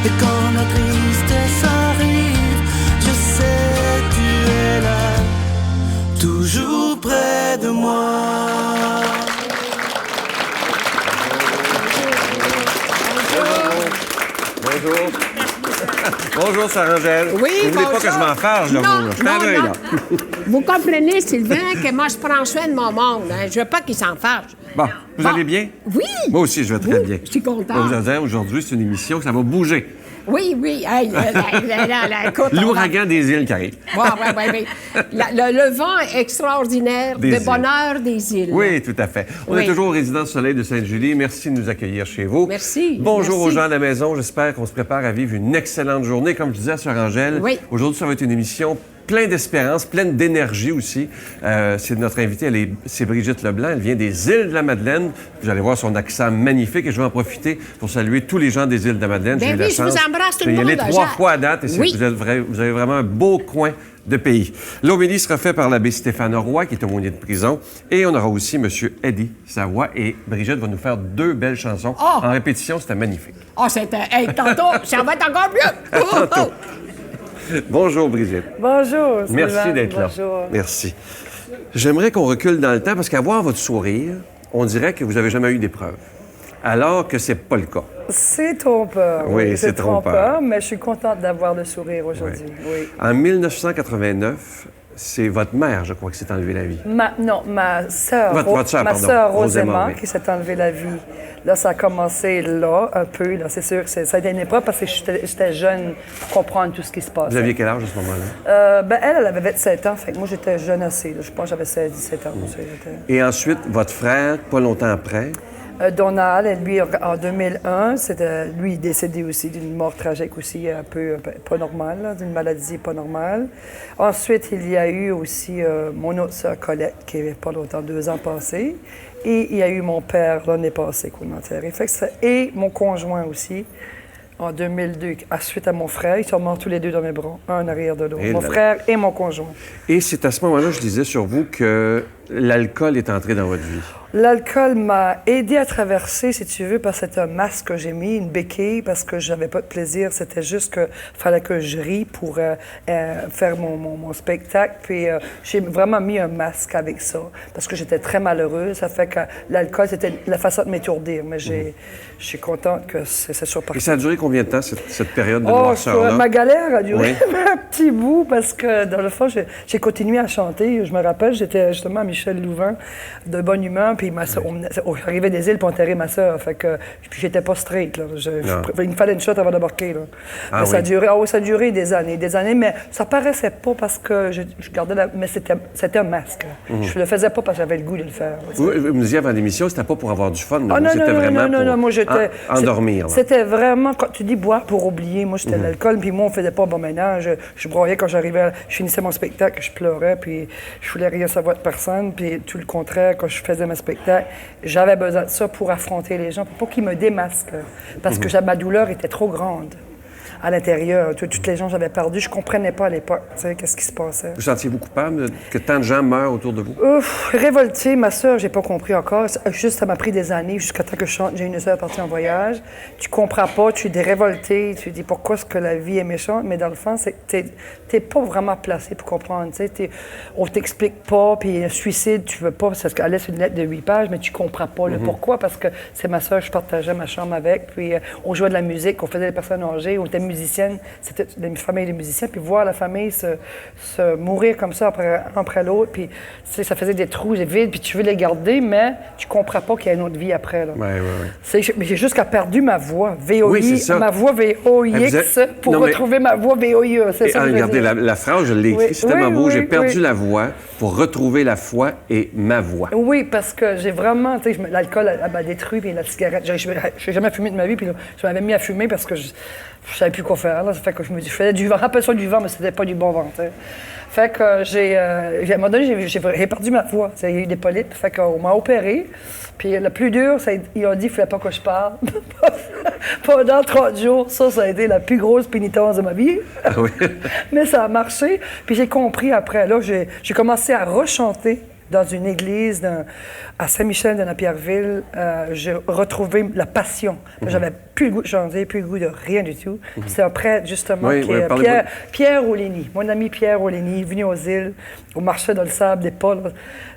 Et quand la tristesse arrive, je sais tu es là, toujours près de moi. Bonjour. Bonjour, Sarah-Angèle. Oui, vous voulez pas que je m'en fâche, là, vous? Je suis en deuil, là. Vous comprenez, Sylvain, que moi, je prends soin de mon monde. Hein. Je veux pas qu'il s'en fâche. Bon, vous allez bien? Oui. Moi aussi, je vais très bien. Je suis contente. Aujourd'hui, c'est une émission, ça va bouger. Oui. Hey, écoute, L'ouragan des îles qui arrive. Oui. Le vent extraordinaire Des de îles. bonheur des îles. Oui, tout à fait. On est Oui. toujours au Résidence Soleil de Sainte-Julie. Merci de nous accueillir chez vous. Merci. Bonjour Merci. aux gens à la maison. J'espère qu'on se prépare à vivre une excellente journée. Comme je disais à Sœur Angèle, Oui. aujourd'hui, ça va être une émission pleine d'espérance, pleine d'énergie aussi. C'est notre invitée, c'est Brigitte Leblanc. Elle vient des îles de la Madeleine. Vous allez voir son accent magnifique et je vais en profiter pour saluer tous les gens des îles de la Madeleine. Ben J'ai eu la oui, je vous chance embrasse tout d'y le aller monde, 3 Jacques. fois à date et Oui. vous avez vraiment un beau coin de pays. L'homélie sera faite par l'abbé Stéphane Roy, qui est aumônier de prison. Et on aura aussi M. Eddie Savoie. Et Brigitte va nous faire 2 belles chansons. Oh! En répétition, c'était magnifique. Oh, c'était... Hey, tantôt, ça va être encore mieux. Tantôt. Bonjour, Brigitte. Bonjour, Merci Sylvain. d'être là. Bonjour. Merci. J'aimerais qu'on recule dans le temps parce qu'à voir votre sourire, on dirait que vous n'avez jamais eu d'épreuve. Alors que c'est pas le cas. C'est trompeur. Oui, c'est trompeur. Mais je suis contente d'avoir le sourire aujourd'hui. Oui. En 1989, c'est votre mère, je crois, qui s'est enlevé la vie. Ma sœur, Votre sœur, ma pardon. sœur Roséma, Roséma, oui. qui s'est enlevé la vie. Là, ça a commencé là, un peu. Là, c'est sûr que ça a été une épreuve parce que j'étais jeune pour comprendre tout ce qui se passe. Vous aviez quel âge à ce moment-là? Elle avait 27 ans. Fait que moi, j'étais jeune assez. Là. Je pense que j'avais 16-17 ans. Et ensuite, votre frère, pas longtemps après, Donald, lui, en 2001, lui, décédé aussi d'une mort tragique aussi, un peu pas normale, là, d'une maladie pas normale. Ensuite, il y a eu aussi mon autre sœur Colette, qui avait pas longtemps, 2 ans passés. Et il y a eu mon père l'année passée qu'on a enterré. Et mon conjoint aussi, en 2002, suite à mon frère. Ils sont morts tous les 2 dans mes bras, un en arrière de l'autre. Et Mon là- frère et mon conjoint. et c'est à ce moment-là, je disais sur vous que l'alcool est entré dans votre vie. L'alcool m'a aidé à traverser, si tu veux, parce que c'était un masque que j'ai mis, une béquille, parce que j'avais pas de plaisir. C'était juste que fallait que je rie pour faire mon spectacle. Puis j'ai vraiment mis un masque avec ça, parce que j'étais très malheureuse. Ça fait que l'alcool, c'était la façon de m'étourdir. Mais je suis contente que c'est surparti. Et ça a duré combien de temps, cette période de Oh, noirceur-là? ma galère a duré Oui. un petit bout parce que, dans le fond, j'ai continué à chanter. Je me rappelle, j'étais justement à Michel Louvain, de bonne humeur, puis j'arrivais des îles pour enterrer ma soeur. Fait que, puis j'étais pas straight, là. Il me fallait une shot avant d'embarquer, là. Ah Mais ça a oui. duré, ça a duré des années, mais ça paraissait pas parce que je gardais mais c'était un masque. Je le faisais pas parce que j'avais le goût de le faire. Vous me disiez avant l'émission, c'était pas pour avoir du fun, Ah, vous, c'était vraiment pour moi j'étais... endormir. là. C'était vraiment, quand tu dis boire pour oublier, moi c'était l'alcool, puis moi on faisait pas bon ménage. Je broyais quand j'arrivais, je finissais mon spectacle, je pleurais, puis je voulais rien savoir de personne, puis tout le contraire, quand je faisais mes spectacles, j'avais besoin de ça pour affronter les gens, pour pas qu'ils me démasquent, parce que ma douleur était trop grande. À l'intérieur, toutes les gens que j'avais perdu, je comprenais pas à l'époque, tu sais, qu'est-ce qui se passait. Vous sentiez-vous coupable que tant de gens meurent autour de vous? Révoltée, ma sœur, j'ai pas compris encore. Juste, ça m'a pris des années jusqu'à temps que je chante. J'ai une sœur partie en voyage. Tu comprends pas, tu es révolté, tu dis pourquoi est-ce que la vie est méchante, mais dans le fond, t'es pas vraiment placé pour comprendre. On t'explique pas, puis le suicide, tu veux pas, parce qu'elle laisse une lettre de 8 pages, mais tu comprends pas le pourquoi, parce que c'est ma sœur, je partageais ma chambre avec, puis on jouait de la musique, on faisait des personnes âgées, on était musicienne, c'était une famille de musiciens, puis voir la famille se mourir comme ça après l'autre, puis ça faisait des trous, des vides, puis tu veux les garder, mais tu comprends pas qu'il y a une autre vie après. Oui. Mais j'ai juste perdu ma voix, VOI, Oui, c'est ça. ma voix VOIX, pour retrouver ma voix VOIE. C'est ça que je veux Regardez, dire. la phrase, je l'ai écrite, Oui, c'est tellement beau. oui, J'ai perdu oui. la voix pour retrouver la foi et ma voix. Oui, parce que j'ai vraiment, tu sais, l'alcool elle m'a détruit, puis la cigarette, j'ai jamais fumé de ma vie, puis là, je m'avais mis à fumer parce que je savais plus quoi faire. Là. Ça fait que je me dis, je faisais du vent, rappelle ça du vent, mais c'était pas du bon vent. T'sais. Fait que à un moment donné, j'ai perdu ma voix. Il y a eu des polypes, fait qu'on m'a opéré. Puis le plus dur, ils ont dit qu'il ne fallait pas que je parle. Pendant 30 jours, ça a été la plus grosse pénitence de ma vie. Ah oui. Mais ça a marché. Puis j'ai compris après, là, j'ai commencé à rechanter dans une église à Saint-Michel de Napierville. J'ai retrouvé la passion. J'avais plus le goût de chanter, plus le goût de rien du tout. C'est un prêtre, justement, Pierre Olény. Mon ami Pierre Olény, venu aux îles, au marché dans le sable des Pôles.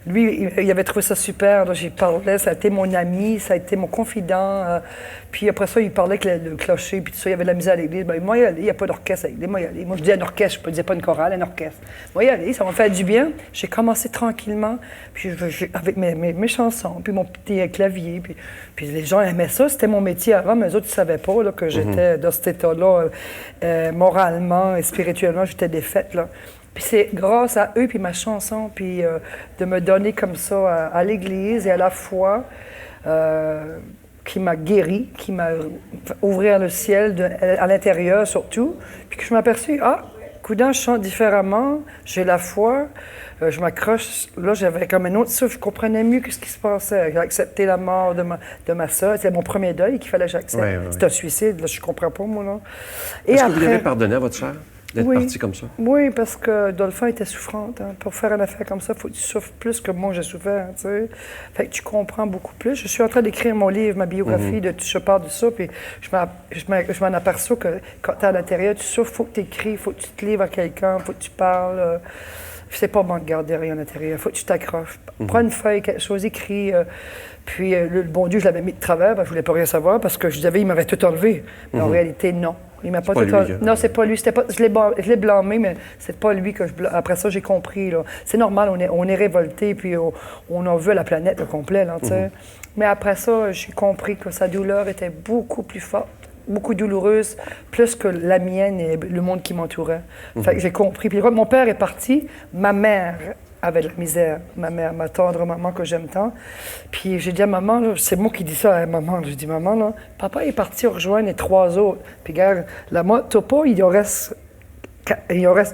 Lui, il avait trouvé ça super. Là, j'y parlais, ça a été mon ami, ça a été mon confident. Puis après ça, il parlait avec le clocher, puis tout ça, il y avait de la musique à l'église. Ben, moi, il n'y a pas d'orchestre à l'église. Moi, je dis un orchestre, je ne disais pas une chorale, un orchestre. Moi, y aller, ça m'a fait du bien. J'ai commencé tranquillement, puis avec mes chansons, puis mon petit clavier. Puis les gens aimaient ça. C'était mon métier avant, mais eux autres, ils ne savaient pas là, que j'étais dans cet état-là, moralement et spirituellement, j'étais défaite, là. Puis c'est grâce à eux, puis ma chanson, puis de me donner comme ça à l'Église et à la foi, qui m'a guéri, qui m'a ouvert le ciel à l'intérieur surtout, puis que je m'aperçus, coudonc, je chante différemment, j'ai la foi, je m'accroche. Là, j'avais comme un autre souffle, je comprenais mieux ce qui se passait. J'ai accepté la mort de ma soeur, c'était mon premier deuil qu'il fallait que j'accepte. C'était un suicide, là, je comprends pas, moi, là. Est-ce que vous l'avez pardonné à votre soeur? D'être partie comme ça? Oui, parce que Dolphin était souffrante. Hein. Pour faire une affaire comme ça, il faut que tu souffres plus que moi j'ai souffert. Tu sais. Fait que tu comprends beaucoup plus. Je suis en train d'écrire mon livre, ma biographie, je parle de ça, puis je m'en aperçois que quand tu es à l'intérieur, tu souffres, il faut que tu écris, il faut que tu te livres à quelqu'un, il faut que tu parles. C'est pas bon de garder rien à l'intérieur, il faut que tu t'accroches. Prends une feuille, quelque chose, écris. Puis le bon Dieu, je l'avais mis de travers, je voulais pas rien savoir, parce que je disais, il m'avait tout enlevé. Mais en réalité, non. Il m'a pas tout enlevé. Non, c'est pas lui. Je l'ai blâmé, mais c'est pas lui que je blâme. Après ça, j'ai compris. Là. C'est normal, on est révolté, puis on en veut la planète au complet. Là, Mais après ça, j'ai compris que sa douleur était beaucoup plus forte, beaucoup douloureuse, plus que la mienne et le monde qui m'entourait. Fait que j'ai compris. Puis quand mon père est parti, ma mère avait de la misère. Ma mère, ma tendre maman que j'aime tant. Puis j'ai dit à maman, là, c'est moi qui dis ça à maman. J'ai dit, maman, là, papa est parti rejoindre les 3 autres. Puis regarde, là, moi, t'as pas, il en reste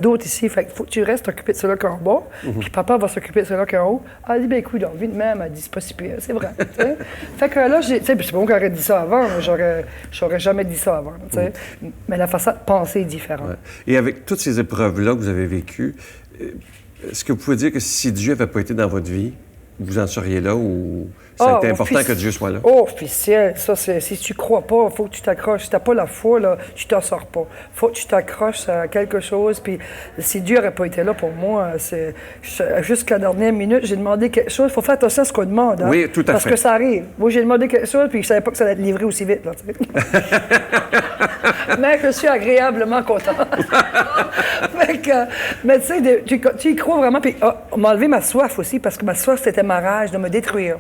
d'autres ici. Fait qu'il faut que tu restes occupé de ceux-là qui sont en bas. Puis papa va s'occuper de ceux-là qui sont en haut. Elle a dit, ben écoute, donc, vie de même, elle dit, c'est pas si pire. C'est vrai. Fait que là, c'est pas moi qui aurais dit ça avant. J'aurais jamais dit ça avant. Mais la façon de penser est différente. Ouais. Et avec toutes ces épreuves-là que vous avez vécues, est-ce que vous pouvez dire que si Dieu n'avait pas été dans votre vie, vous en seriez là ou ça a été important que Dieu soit là? Oh, officiel. Ça, si tu crois pas, il faut que tu t'accroches. Si tu n'as pas la foi, là, tu t'en sors pas. Il faut que tu t'accroches à quelque chose. Puis si Dieu n'aurait pas été là pour moi, jusqu'à la dernière minute, j'ai demandé quelque chose. Il faut faire attention à ce qu'on demande. Hein, oui, tout à fait. Parce que ça arrive. Moi, j'ai demandé quelque chose, puis je savais pas que ça allait être livré aussi vite. Là, mais je suis agréablement content. Mais tu sais, tu y crois vraiment. Puis on m'a enlevé ma soif aussi, parce que ma soif, c'était ma rage de me détruire.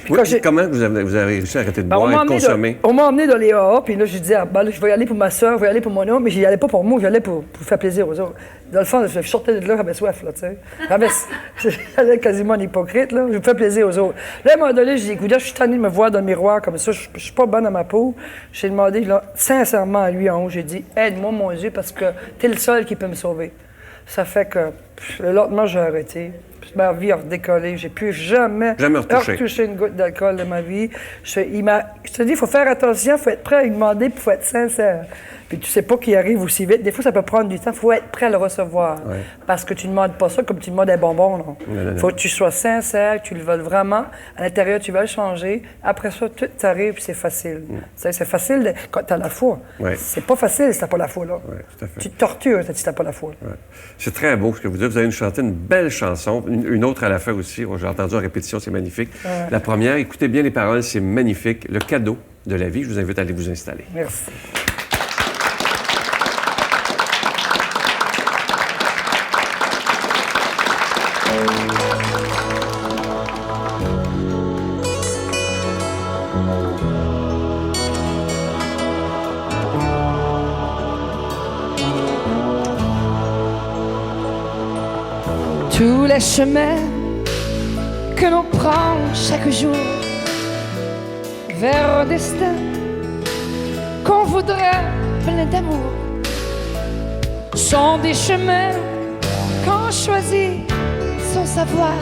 Oui, comment vous avez réussi à arrêter de boire et de consommer? On m'a emmené dans les AA, puis là, je disais, là, je vais y aller pour ma soeur, je vais y aller pour mon homme, mais j'y allais pas pour moi, j'y allais pour faire plaisir aux autres. Dans le fond, je sortais de là, j'avais soif, là, tu sais. J'avais quasiment un hypocrite, là, je me fais plaisir aux autres. Là, à un moment donné, j'ai dit, écoute, je suis tanné de me voir dans le miroir comme ça, je suis pas bonne dans ma peau. J'ai demandé, là, sincèrement à lui en haut, j'ai dit, aide-moi, mon Dieu, parce que t'es le seul qui peut me sauver. Ça fait que, le lendemain, j'ai arrêté. Ma vie a redécollé. J'ai plus jamais retouché une goutte d'alcool de ma vie. Je te dis, il faut faire attention, il faut être prêt à lui demander, puis il faut être sincère. Puis tu sais pas qu'il arrive aussi vite. Des fois, ça peut prendre du temps. Il faut être prêt à le recevoir. Ouais. Parce que tu ne demandes pas ça comme tu demandes un bonbon. Il faut que tu sois sincère, que tu le veuilles vraiment. À l'intérieur, tu vas le changer. Après ça, tout t'arrive, puis c'est facile. C'est facile quand tu as la foi. Ouais. C'est pas facile si tu n'as pas la foi. Là. Ouais, tout à fait. Tu te tortures si tu n'as pas la foi. Ouais. C'est très beau ce que vous dites. Vous allez nous chanter une belle chanson, une autre à la fin aussi. J'ai entendu en répétition, c'est magnifique. Ouais. La première, écoutez bien les paroles, c'est magnifique. Le cadeau de la vie. Je vous invite à aller vous installer. Merci. Tous les chemins que l'on prend chaque jour vers un destin qu'on voudrait plein d'amour sont des chemins qu'on choisit sans savoir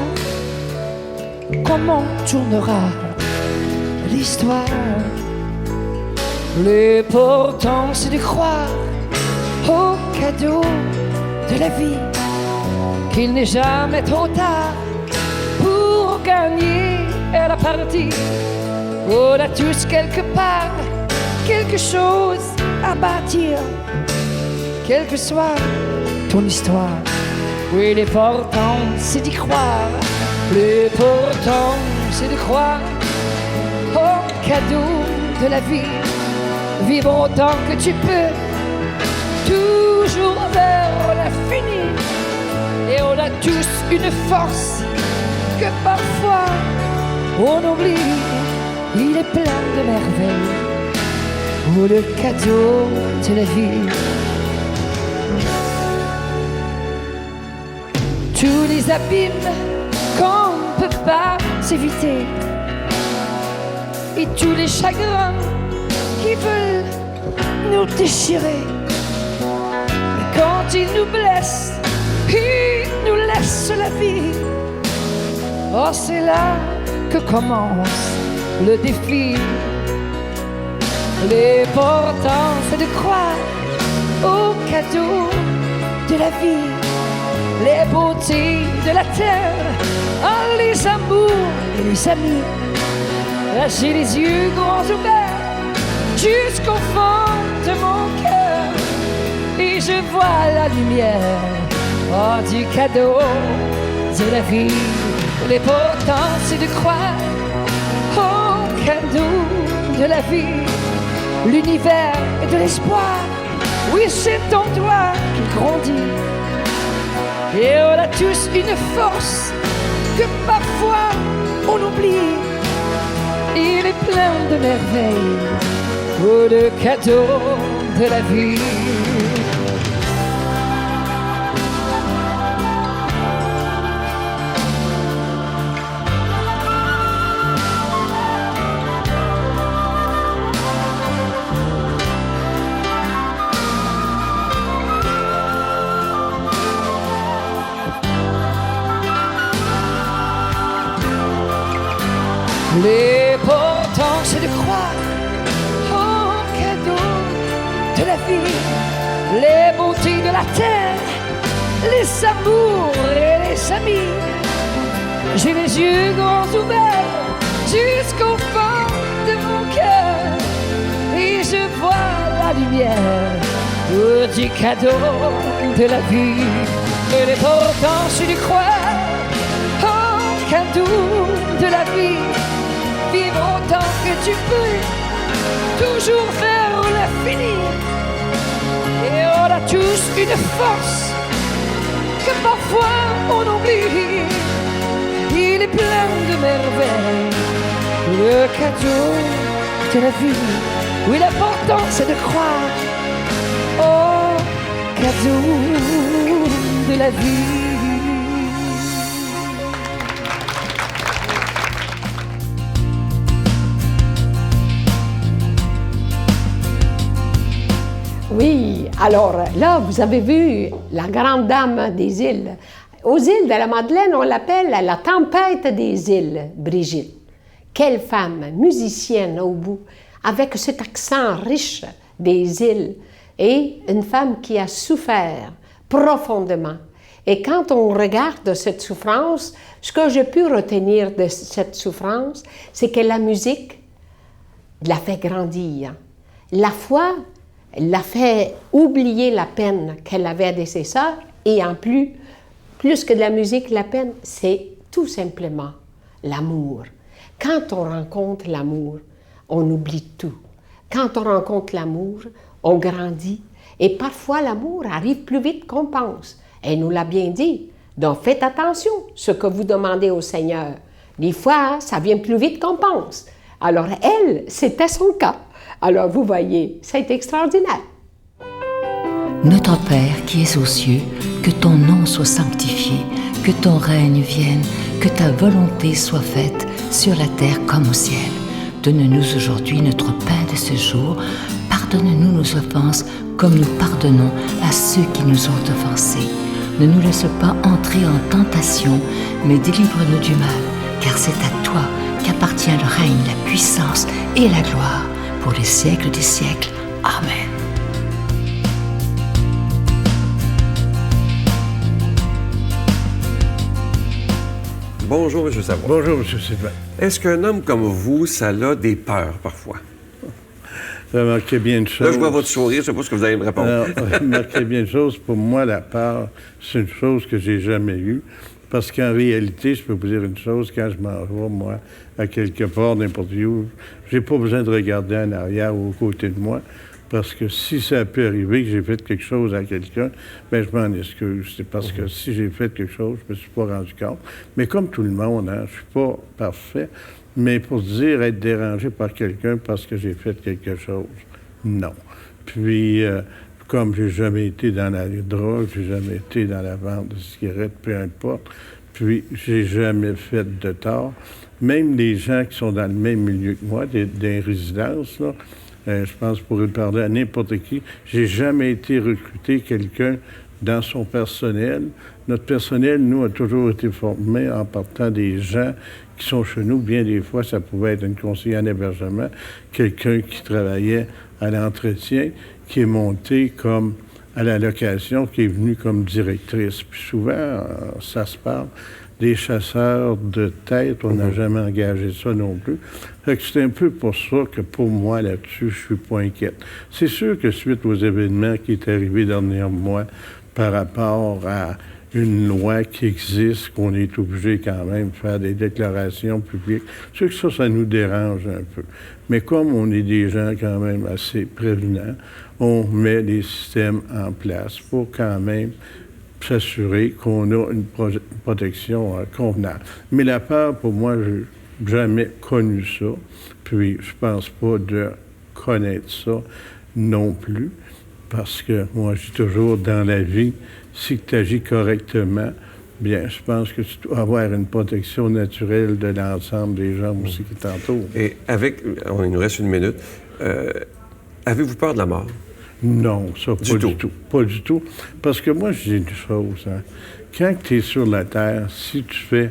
comment tournera l'histoire. L'important c'est de croire au cadeau de la vie, qu'il n'est jamais trop tard gagner la partie. On a tous quelque part quelque chose à bâtir, quelle que soit ton histoire. Oui, l'important c'est d'y croire, l'important c'est de croire au cadeau de la vie. Vivre autant que tu peux, toujours vers l'infini. Et on a tous une force que parfois on oublie. Il est plein de merveilles, oh, le cadeau de la vie. Tous les abîmes qu'on ne peut pas s'éviter, et tous les chagrins qui veulent nous déchirer. Mais quand ils nous blessent, ils nous laissent la vie. Oh, c'est là que commence le défi. L'important c'est de croire au cadeau de la vie, les beautés de la terre, oh, les amours et les amis. Là j'ai les yeux grands ouverts jusqu'au fond de mon cœur, et je vois la lumière, oh, du cadeau de la vie. L'important c'est de croire au cadeau de la vie. L'univers est de l'espoir, oui c'est en toi qu'il grandit. Et on a tous une force que parfois on oublie. Il est plein de merveilles, oh, le cadeau de la vie. L'important c'est de croire au cadeau de la vie, les beautés de la terre, les amours et les amis. J'ai les yeux grands ouverts jusqu'au fond de mon cœur, et je vois la lumière, oh, du cadeau de la vie. Et l'important c'est de croire au cadeau de la vie. Vivre autant que tu peux, toujours vers l'infini. Et on a tous une force que parfois on oublie. Il est plein de merveilles, le cadeau de la vie. Oui, l'important c'est de croire au cadeau de la vie. Oui, alors là, vous avez vu la grande dame des îles. Aux îles de la Madeleine, on l'appelle la tempête des îles, Brigitte. Quelle femme, musicienne au bout, avec cet accent riche des îles, et une femme qui a souffert profondément. Et quand on regarde cette souffrance, ce que j'ai pu retenir de cette souffrance, c'est que la musique l'a fait grandir. La foi l'a fait oublier la peine qu'elle avait de ses sœurs, et en plus que de la musique, la peine, c'est tout simplement l'amour. Quand on rencontre l'amour, on oublie tout. Quand on rencontre l'amour, on grandit, et parfois l'amour arrive plus vite qu'on pense. Elle nous l'a bien dit. Donc faites attention à ce que vous demandez au Seigneur. Des fois, ça vient plus vite qu'on pense. Alors elle, c'était son cas. Alors vous voyez, c'est extraordinaire. Notre Père qui es aux cieux, que ton nom soit sanctifié, que ton règne vienne, que ta volonté soit faite sur la terre comme au ciel. Donne-nous aujourd'hui notre pain de ce jour. Pardonne-nous nos offenses comme nous pardonnons à ceux qui nous ont offensés. Ne nous laisse pas entrer en tentation, mais délivre-nous du mal, car c'est à toi qu'appartient le règne, la puissance et la gloire pour les siècles des siècles. Amen. Bonjour, M. Savoie. Bonjour, M. Sylvain. Est-ce qu'un homme comme vous, ça a des peurs parfois? Remarquez bien une chose. Là, je vois votre sourire, je ne sais pas ce que vous allez me répondre. Alors, remarquez bien une chose. Pour moi, la peur, c'est une chose que j'ai jamais eue. Parce qu'en réalité, je peux vous dire une chose, quand je m'en vais, moi, à quelque part, n'importe où, j'ai pas besoin de regarder en arrière ou aux côtés de moi. Parce que si ça peut arriver que j'ai fait quelque chose à quelqu'un, bien, je m'en excuse. C'est parce que si j'ai fait quelque chose, je me suis pas rendu compte. Mais comme tout le monde, hein, je suis pas parfait. Mais pour dire être dérangé par quelqu'un parce que j'ai fait quelque chose, non. Puis, comme j'ai jamais été dans la drogue, j'ai jamais été dans la vente de cigarettes, peu importe, puis j'ai jamais fait de tort. Même les gens qui sont dans le même milieu que moi, des résidences, là, je pense pour parler à n'importe qui, j'ai jamais été recruter quelqu'un dans son personnel. Notre personnel, nous, a toujours été formé en partant des gens qui sont chez nous. Bien des fois, ça pouvait être une conseillère en hébergement, quelqu'un qui travaillait à l'entretien, qui est monté comme à la location, qui est venu comme directrice. Puis souvent, ça se parle des chasseurs de tête. On n'a jamais engagé ça non plus. Fait que c'est un peu pour ça que pour moi, là-dessus, je suis pas inquiète. C'est sûr que suite aux événements qui est arrivé dernièrement par rapport à une loi qui existe, qu'on est obligé quand même de faire des déclarations publiques. C'est sûr que ça nous dérange un peu. Mais comme on est des gens quand même assez prévenants, on met des systèmes en place pour quand même s'assurer qu'on a une protection convenable. Mais la peur, pour moi, je n'ai jamais connu ça. Puis, je pense pas de connaître ça non plus. Parce que moi, je dis toujours, dans la vie, si tu agis correctement, bien, je pense que tu dois avoir une protection naturelle de l'ensemble des gens aussi qui t'entourent. Et avec... il nous reste une minute. Avez-vous peur de la mort? Non, ça, pas du tout. Pas du tout. Parce que moi, je dis une chose. Hein. Quand tu es sur la Terre, si tu fais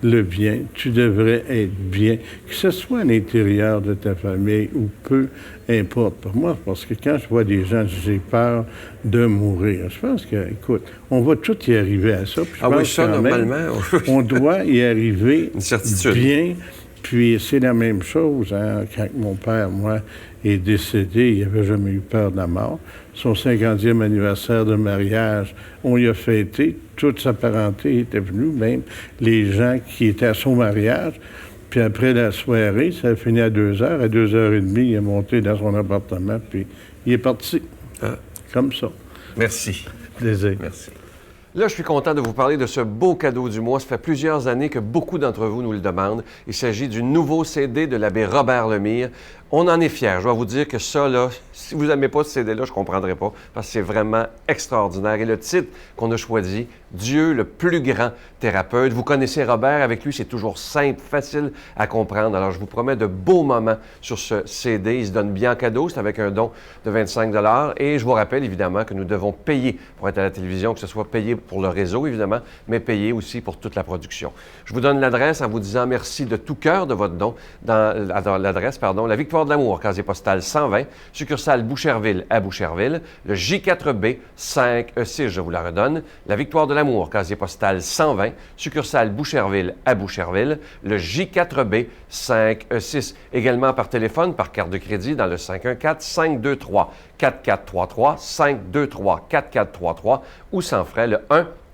le bien, tu devrais être bien, que ce soit à l'intérieur de ta famille ou peu importe. Pour moi, parce que quand je vois des gens, j'ai peur de mourir. Je pense que, écoute, on va tout y arriver à ça. Puis je pense ça, normalement. On doit y arriver une certitude. Bien. Puis c'est la même chose, hein, quand mon père, moi, est décédé, il n'avait jamais eu peur de la mort. Son 50e anniversaire de mariage, on y a fêté, toute sa parenté était venue, même les gens qui étaient à son mariage. Puis après la soirée, ça a fini à 2 heures. À 2h30, il est monté dans son appartement, puis il est parti. Ah. Comme ça. Merci. Plaisir. Merci. Là, je suis content de vous parler de ce beau cadeau du mois. Ça fait plusieurs années que beaucoup d'entre vous nous le demandent. Il s'agit du nouveau CD de l'abbé Robert Lemire. On en est fiers. Je dois vous dire que ça, là, si vous n'aimez pas ce CD-là, je ne comprendrai pas, parce que c'est vraiment extraordinaire. Et le titre qu'on a choisi, Dieu, le plus grand thérapeute. Vous connaissez Robert, avec lui, c'est toujours simple, facile à comprendre. Alors, je vous promets de beaux moments sur ce CD. Il se donne bien en cadeau, c'est avec un don de 25 $. Et je vous rappelle, évidemment, que nous devons payer pour être à la télévision, que ce soit payé pour le réseau, évidemment, mais payer aussi pour toute la production. Je vous donne l'adresse en vous disant merci de tout cœur de votre don. Dans l'adresse, La Victoire de l'Amour, casier postal 120, succursale Boucherville à Boucherville, le J4B 5E6, je vous la redonne, La Victoire de l'Amour, casier postal 120, succursale Boucherville à Boucherville, le J4B 5E6. Également par téléphone, par carte de crédit dans le 514-523-4433, 523-4433 ou sans frais le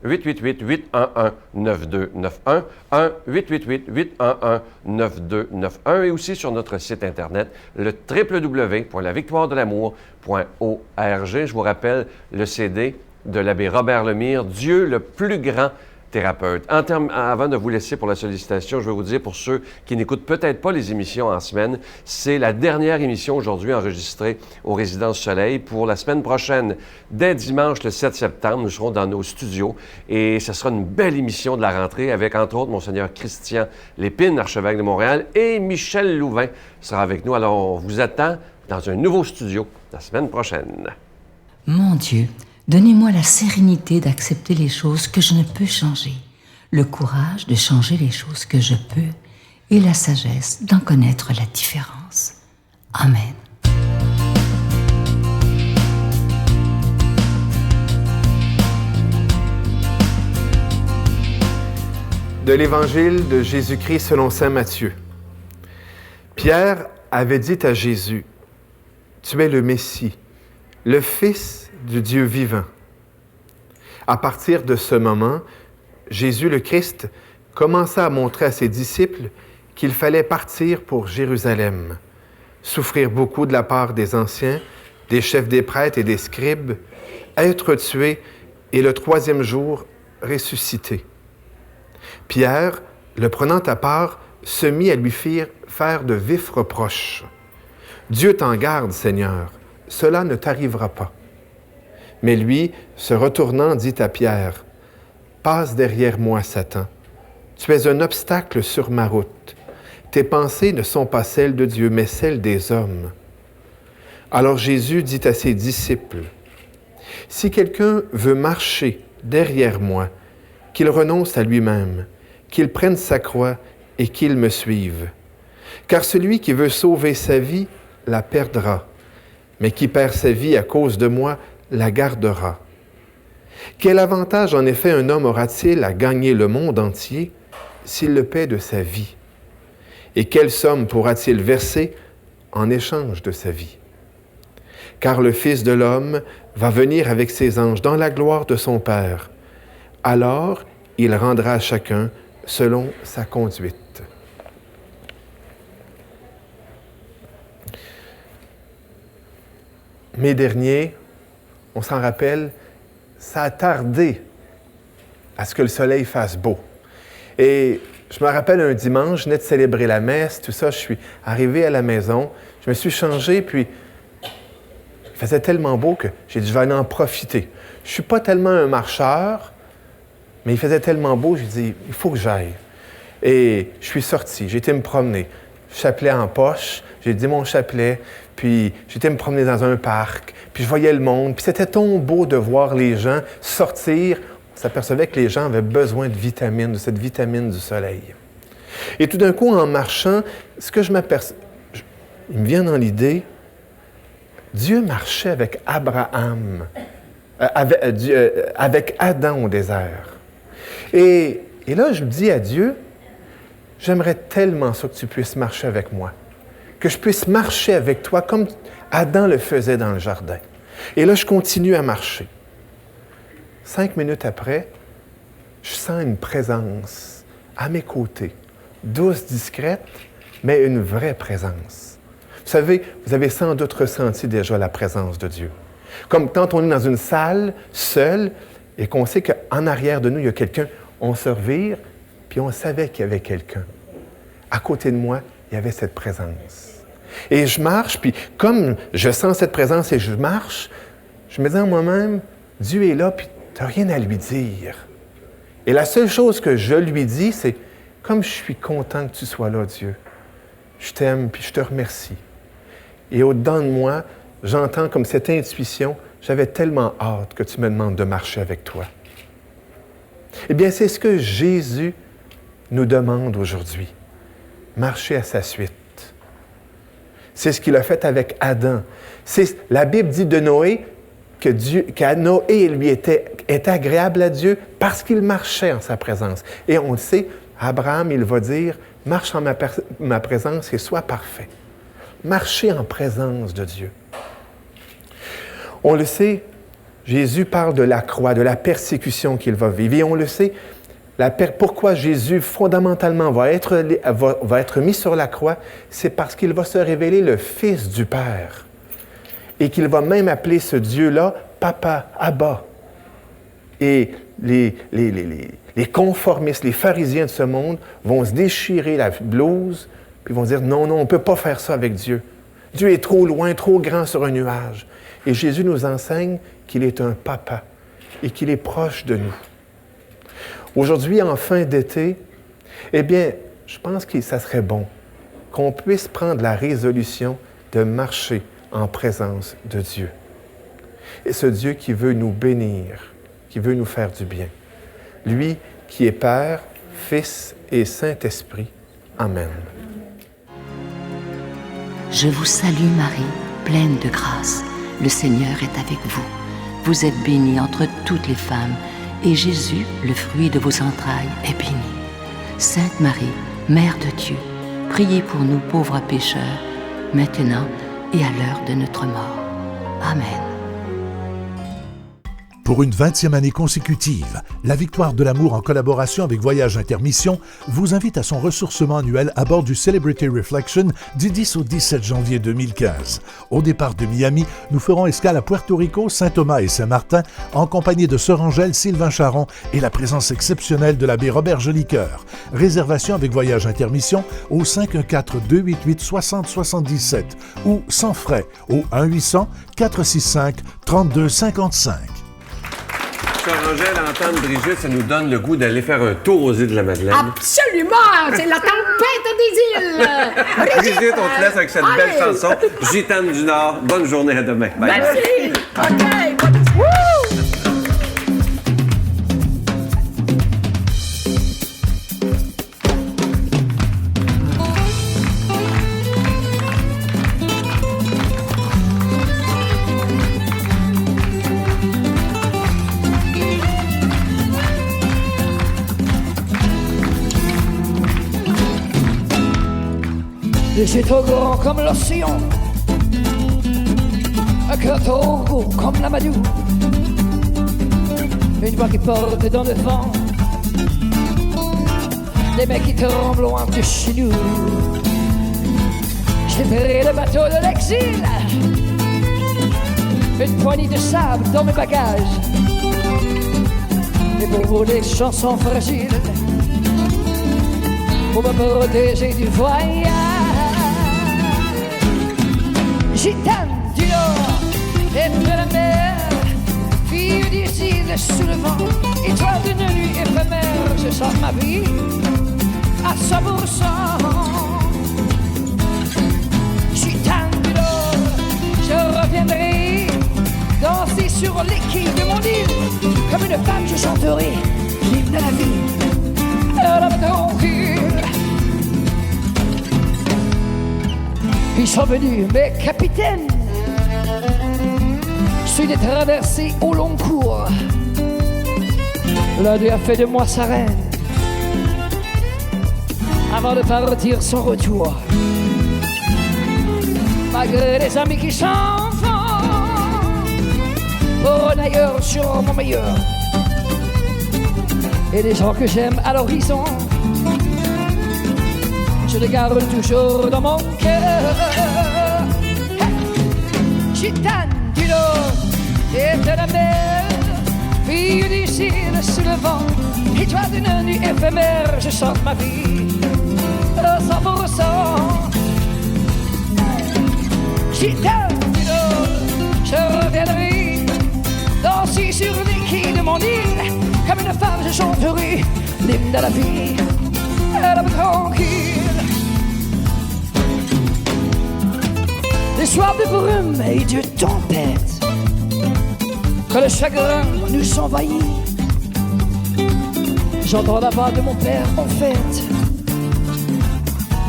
1-888-811-9291, 1-888-811-9291 et aussi sur notre site Internet, le www.lavictoiredelamour.org. Je vous rappelle le CD de l'abbé Robert Lemire, Dieu le plus grand thérapeute. Avant de vous laisser pour la sollicitation, je vais vous dire pour ceux qui n'écoutent peut-être pas les émissions en semaine, c'est la dernière émission aujourd'hui enregistrée au Résidences Soleil pour la semaine prochaine. Dès dimanche, le 7 septembre, nous serons dans nos studios et ce sera une belle émission de la rentrée avec, entre autres, Monseigneur Christian Lépine, archevêque de Montréal, et Michel Louvain sera avec nous. Alors, on vous attend dans un nouveau studio la semaine prochaine. Mon Dieu, donnez-moi la sérénité d'accepter les choses que je ne peux changer, le courage de changer les choses que je peux et la sagesse d'en connaître la différence. Amen. de l'Évangile de Jésus-Christ selon saint Matthieu. Pierre avait dit à Jésus, « Tu es le Messie, le Fils du Dieu vivant. » À partir de ce moment, Jésus le Christ commença à montrer à ses disciples qu'il fallait partir pour Jérusalem, souffrir beaucoup de la part des anciens, des chefs des prêtres et des scribes, être tué et le troisième jour ressusciter. Pierre, le prenant à part, se mit à lui faire de vifs reproches. « Dieu t'en garde, Seigneur, cela ne t'arrivera pas. » Mais lui, se retournant, dit à Pierre, « Passe derrière moi, Satan. Tu es un obstacle sur ma route. Tes pensées ne sont pas celles de Dieu, mais celles des hommes. » Alors Jésus dit à ses disciples, « Si quelqu'un veut marcher derrière moi, qu'il renonce à lui-même, qu'il prenne sa croix et qu'il me suive. Car celui qui veut sauver sa vie la perdra, mais qui perd sa vie à cause de moi la gardera. Quel avantage en effet un homme aura-t-il à gagner le monde entier s'il le paie de sa vie? Et quelle somme pourra-t-il verser en échange de sa vie? Car le Fils de l'homme va venir avec ses anges dans la gloire de son Père. Alors, il rendra à chacun selon sa conduite. » Mai dernier, on s'en rappelle, ça a tardé à ce que le soleil fasse beau. Et je me rappelle un dimanche, je venais de célébrer la messe, tout ça, je suis arrivé à la maison, je me suis changé, puis il faisait tellement beau que j'ai dit, je vais aller en profiter. Je ne suis pas tellement un marcheur, mais il faisait tellement beau, j'ai dit, il faut que j'aille. Et je suis sorti, j'ai été me promener, chapelet en poche, j'ai dit mon chapelet, puis j'étais me promener dans un parc, puis je voyais le monde, puis c'était tant beau de voir les gens sortir. On s'apercevait que les gens avaient besoin de vitamines, de cette vitamine du soleil. Et tout d'un coup, en marchant, ce que je m'aperçois, il me vient dans l'idée, Dieu marchait avec Abraham, avec Adam au désert. Et là, je dis à Dieu, j'aimerais tellement ça que tu puisses marcher avec moi, que je puisse marcher avec toi comme Adam le faisait dans le jardin. Et là, je continue à marcher. 5 minutes après, je sens une présence à mes côtés, douce, discrète, mais une vraie présence. Vous savez, vous avez sans doute ressenti déjà la présence de Dieu. Comme quand on est dans une salle, seul, et qu'on sait qu'en arrière de nous, il y a quelqu'un, on se revire, puis on savait qu'il y avait quelqu'un. À côté de moi, il y avait cette présence. Et je marche, puis comme je sens cette présence et je marche, je me dis en moi-même, Dieu est là, puis tu n'as rien à lui dire. Et la seule chose que je lui dis, c'est, comme je suis content que tu sois là, Dieu, je t'aime, puis je te remercie. Et au-dedans de moi, j'entends comme cette intuition, j'avais tellement hâte que tu me demandes de marcher avec toi. Eh bien, c'est ce que Jésus nous demande aujourd'hui. Marcher à sa suite. C'est ce qu'il a fait avec Adam. La Bible dit de Noé qu'à Noé, lui était agréable à Dieu parce qu'il marchait en sa présence. Et on le sait, Abraham, il va dire, marche en ma présence et sois parfait. Marcher en présence de Dieu. On le sait, Jésus parle de la croix, de la persécution qu'il va vivre. Et on le sait, pourquoi Jésus, fondamentalement, va être mis sur la croix, c'est parce qu'il va se révéler le Fils du Père. Et qu'il va même appeler ce Dieu-là Papa, Abba. Et les conformistes, les pharisiens de ce monde vont se déchirer la blouse, puis vont dire, non, on ne peut pas faire ça avec Dieu. Dieu est trop loin, trop grand sur un nuage. Et Jésus nous enseigne qu'il est un papa et qu'il est proche de nous. Aujourd'hui, en fin d'été, eh bien, je pense que ça serait bon qu'on puisse prendre la résolution de marcher en présence de Dieu. Et ce Dieu qui veut nous bénir, qui veut nous faire du bien. Lui qui est Père, Fils et Saint-Esprit. Amen. Je vous salue Marie, pleine de grâce. Le Seigneur est avec vous. Vous êtes bénie entre toutes les femmes, et Jésus, le fruit de vos entrailles, est béni. Sainte Marie, Mère de Dieu, priez pour nous pauvres pécheurs, maintenant et à l'heure de notre mort. Amen. Pour une 20e année consécutive, la Victoire de l'amour en collaboration avec Voyage Intermission vous invite à son ressourcement annuel à bord du Celebrity Reflection du 10 au 17 janvier 2015. Au départ de Miami, nous ferons escale à Puerto Rico, Saint-Thomas et Saint-Martin en compagnie de Sœur Angèle, Sylvain Charon et la présence exceptionnelle de l'abbé Robert Jolicoeur. Réservation avec Voyage Intermission au 514-288-6077 ou sans frais au 1-800-465-3255. Sœur Angèle, entendre Brigitte, ça nous donne le goût d'aller faire un tour aux îles de la Madeleine. Absolument! C'est la tempête des îles! Brigitte, on te laisse avec cette belle chanson, Gitane du Nord. Bonne journée, à demain. Bye. Merci! OK! Et c'est trop grand comme l'océan, un cœur trop gros comme la Madou, une voix qui porte dans le vent, des mecs qui tremblent loin de chez nous. J'ai pris le bateau de l'exil, une poignée de sable dans mes bagages, et pour vous des chansons fragiles, pour me protéger du voyage. Gitane du Nord et de la mer, fille des îles sous le vent, étoile d'une nuit éphémère, je sens ma vie à 100%. Gitane du Nord, je reviendrai danser sur les quais de mon île, comme une femme je chanterai l'hymne de la vie, l'homme tranquille. Ils sont venus, mes capitaines, celui des traversées au long cours. L'un d'eux a fait de moi sa reine, avant de partir sans retour. Malgré les amis qui s'en vont, pour un ailleurs sur mon meilleur, et les gens que j'aime à l'horizon, je les garde toujours dans mon cœur. Gitane du Nord et de la mer, fille des îles sous le vent, étoile d'une nuit éphémère, je chante ma vie à 100%. Gitane du Nord, je reviendrai danser sur les quais de mon île, comme une femme je chanterai l'hymne de la vie, l'homme tranquille. Les soirs de brume et de tempête, quand le chagrin nous envahit, j'entends la voix de mon père en fête,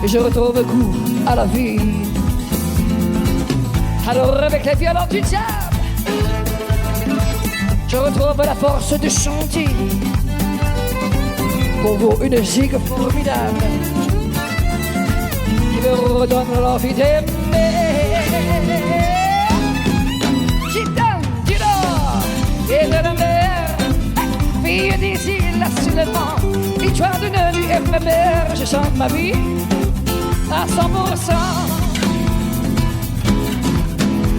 et je retrouve goût à la vie. Alors avec les violons du diable, je retrouve la force de chanter pour vous une gigue formidable qui me redonne l'envie d'aimer. Gitane du Nord et de la mer, fille des îles sous le vent, étoile d'une nuit éphémère, je chante ma vie à 100%.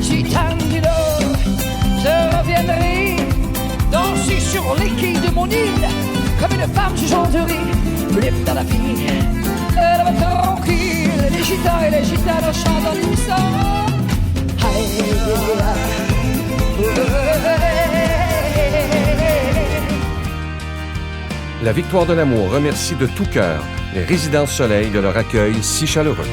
Gitane du Nord, je reviendrai danser sur les quais de mon île, comme une femme je chanterai l'hymne de la vie, elle va tranquille. Les gitanes et les gitanes chantent tout ça. La Victoire de l'amour remercie de tout cœur les Résidences Soleil de leur accueil si chaleureux.